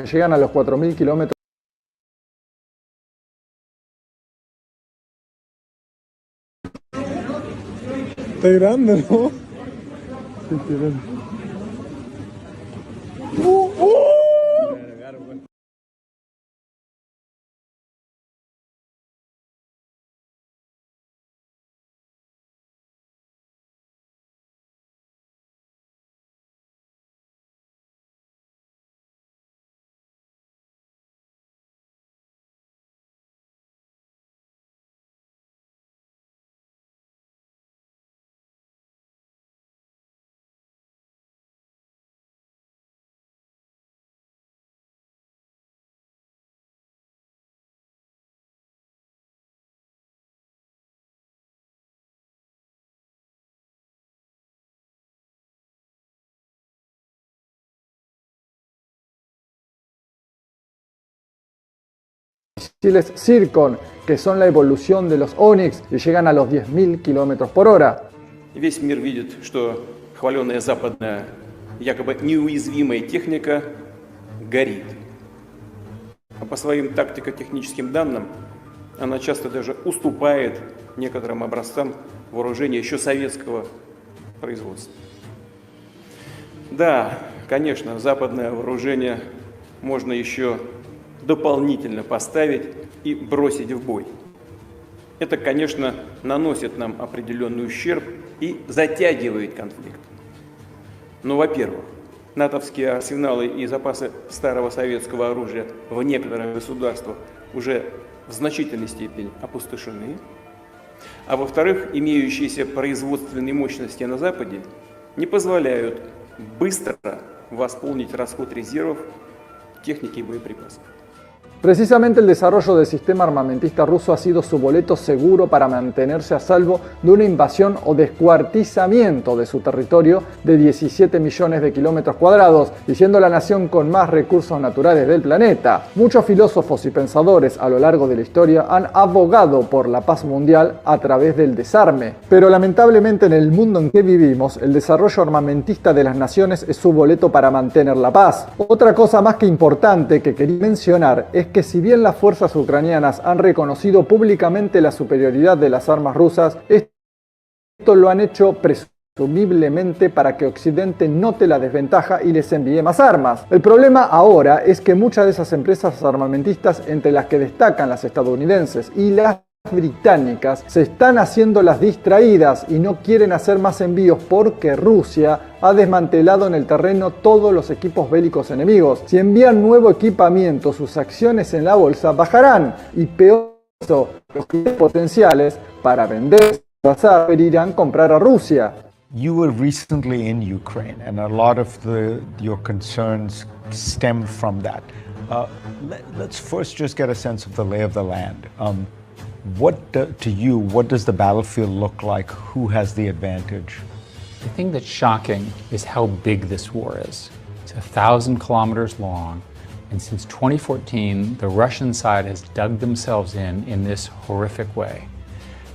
que llegan a los 4.000 kilómetros. Está grande, ¿no? Sí, sí, ven. Misiles Zircon, que son la evolución de los Onyx y llegan a los 10.000 kilómetros por hora. Весь мир видит, что хваленая западная, якобы неуязвимая техника горит. А по своим тактико-техническим данным она часто даже уступает некоторым образцам вооружения еще советского производства. Да, конечно, западное вооружение можно еще дополнительно поставить и бросить в бой. Это, конечно, наносит нам определенный ущерб и затягивает конфликт. Но, во-первых, натовские арсеналы и запасы старого советского оружия в некоторых государствах уже в значительной степени опустошены. А во-вторых, имеющиеся производственные мощности на Западе не позволяют быстро восполнить расход резервов техники и боеприпасов. Precisamente el desarrollo del sistema armamentista ruso ha sido su boleto seguro para mantenerse a salvo de una invasión o descuartizamiento de su territorio de 17 millones de kilómetros cuadrados y siendo la nación con más recursos naturales del planeta. Muchos filósofos y pensadores a lo largo de la historia han abogado por la paz mundial a través del desarme, pero lamentablemente en el mundo en que vivimos, el desarrollo armamentista de las naciones es su boleto para mantener la paz. Otra cosa más que importante que quería mencionar es que si bien las fuerzas ucranianas han reconocido públicamente la superioridad de las armas rusas, esto lo han hecho presumiblemente para que Occidente note la desventaja y les envíe más armas. El problema ahora es que muchas de esas empresas armamentistas, entre las que destacan las estadounidenses y las británicas, se están haciendo las distraídas y no quieren hacer más envíos porque Rusia ha desmantelado en el terreno todos los equipos bélicos enemigos. Si envían nuevo equipamiento, sus acciones en la bolsa bajarán y peor eso, los clientes potenciales para vender preferirán comprar a Rusia. You were recently in Ukraine and a lot of your concerns stemmed from that. Let's first just get a sense of the lay of the land. To you, what does the battlefield look like? Who has the advantage? The thing that's shocking is how big this war is. It's 1,000 kilometers long, and since 2014, the Russian side has dug themselves in this horrific way.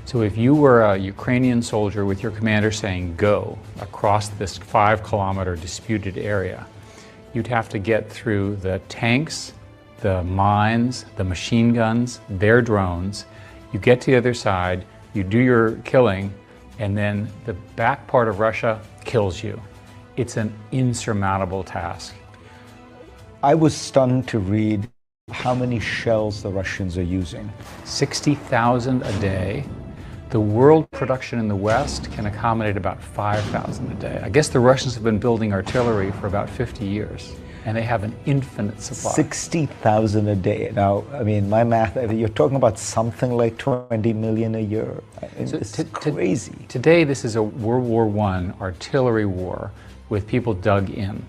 So if you were a Ukrainian soldier with your commander saying go across this 5-kilometer disputed area, you'd have to get through the tanks, the mines, the machine guns, their drones. You get to the other side, you do your killing, and then the back part of Russia kills you. It's an insurmountable task. I was stunned to read how many shells the Russians are using. 60,000 a day. The world production in the West can accommodate about 5,000 a day. I guess the Russians have been building artillery for about 50 years. And they have an infinite supply. 60,000 a day. Now, I mean, my math, you're talking about something like 20 million a year. It's crazy. Today, this is a World War I artillery war with people dug in.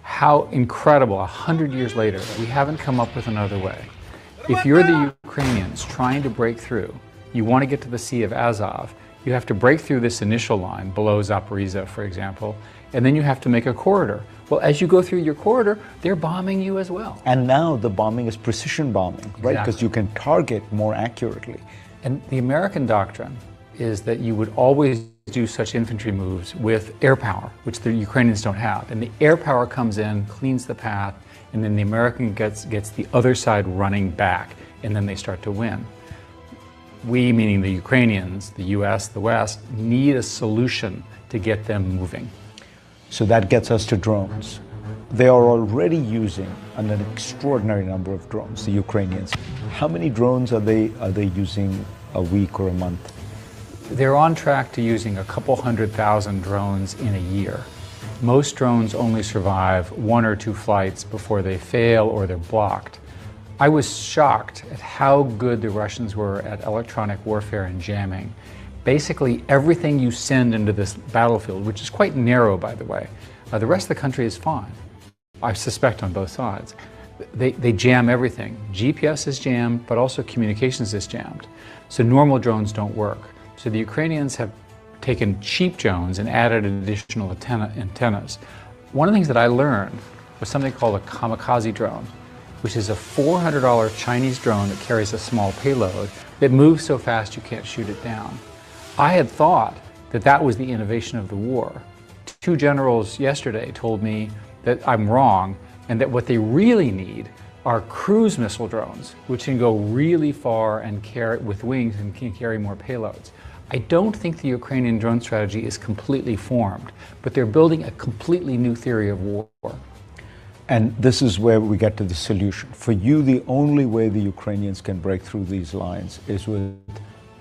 How incredible, 100 years later, we haven't come up with another way. If you're the Ukrainians trying to break through, you want to get to the Sea of Azov, you have to break through this initial line below Zaporizhzhia, for example, and then you have to make a corridor. Well, as you go through your corridor, they're bombing you as well. And now the bombing is precision bombing, right? Because you can target more accurately. And the American doctrine is that you would always do such infantry moves with air power, which the Ukrainians don't have. And the air power comes in, cleans the path, and then the American gets the other side running back, and then they start to win. We, meaning the Ukrainians, the US, the West, need a solution to get them moving. So that gets us to drones. They are already using an extraordinary number of drones, the Ukrainians. How many drones are they using a week or a month? They're on track to using a couple 100,000 drones in a year. Most drones only survive 1 or 2 flights before they fail or they're blocked. I was shocked at how good the Russians were at electronic warfare and jamming. Basically, everything you send into this battlefield, which is quite narrow, by the way, the rest of the country is fine. I suspect on both sides. They jam everything. GPS is jammed, but also communications is jammed. So normal drones don't work. So the Ukrainians have taken cheap drones and added additional antennas. One of the things that I learned was something called a kamikaze drone, which is a $400 Chinese drone that carries a small payload that moves so fast you can't shoot it down. I had thought that that was the innovation of the war. 2 generals yesterday told me that I'm wrong, and that what they really need are cruise missile drones, which can go really far and carry with wings and can carry more payloads. I don't think the Ukrainian drone strategy is completely formed, but they're building a completely new theory of war. And this is where we get to the solution. For you, the only way the Ukrainians can break through these lines is with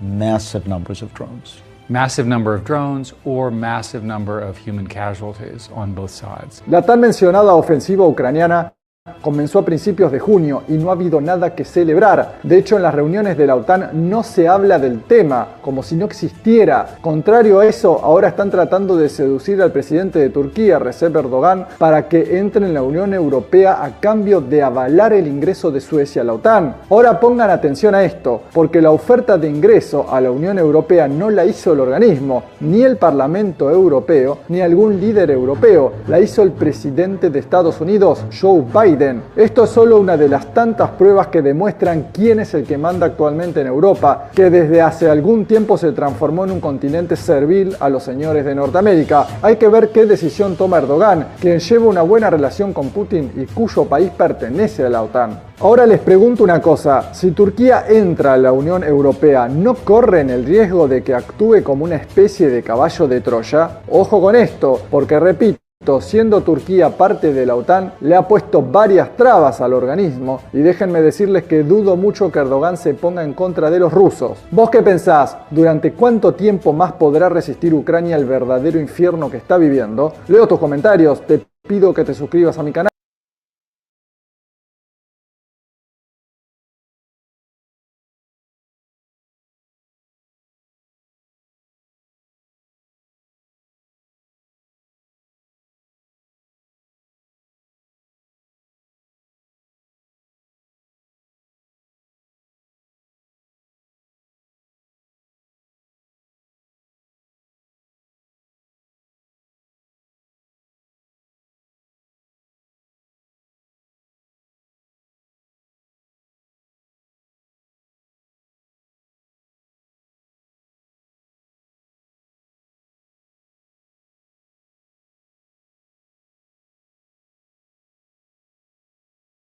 massive numbers of drones. Massive number of drones or massive number of human casualties on both sides. La tan mencionada ofensiva ucraniana comenzó a principios de junio y no ha habido nada que celebrar. De hecho, en las reuniones de la OTAN no se habla del tema, como si no existiera. Contrario a eso, ahora están tratando de seducir al presidente de Turquía, Recep Erdogan, para que entre en la Unión Europea a cambio de avalar el ingreso de Suecia a la OTAN. Ahora pongan atención a esto, porque la oferta de ingreso a la Unión Europea no la hizo el organismo, ni el Parlamento Europeo, ni algún líder europeo. La hizo el presidente de Estados Unidos, Joe Biden. Esto es solo una de las tantas pruebas que demuestran quién es el que manda actualmente en Europa, que desde hace algún tiempo se transformó en un continente servil a los señores de Norteamérica. Hay que ver qué decisión toma Erdogan, quien lleva una buena relación con Putin y cuyo país pertenece a la OTAN. Ahora les pregunto una cosa, si Turquía entra a la Unión Europea, ¿no corren el riesgo de que actúe como una especie de caballo de Troya? Ojo con esto, porque repito, siendo Turquía parte de la OTAN, le ha puesto varias trabas al organismo y déjenme decirles que dudo mucho que Erdogan se ponga en contra de los rusos. ¿Vos qué pensás? ¿Durante cuánto tiempo más podrá resistir Ucrania el verdadero infierno que está viviendo? Leo tus comentarios, te pido que te suscribas a mi canal.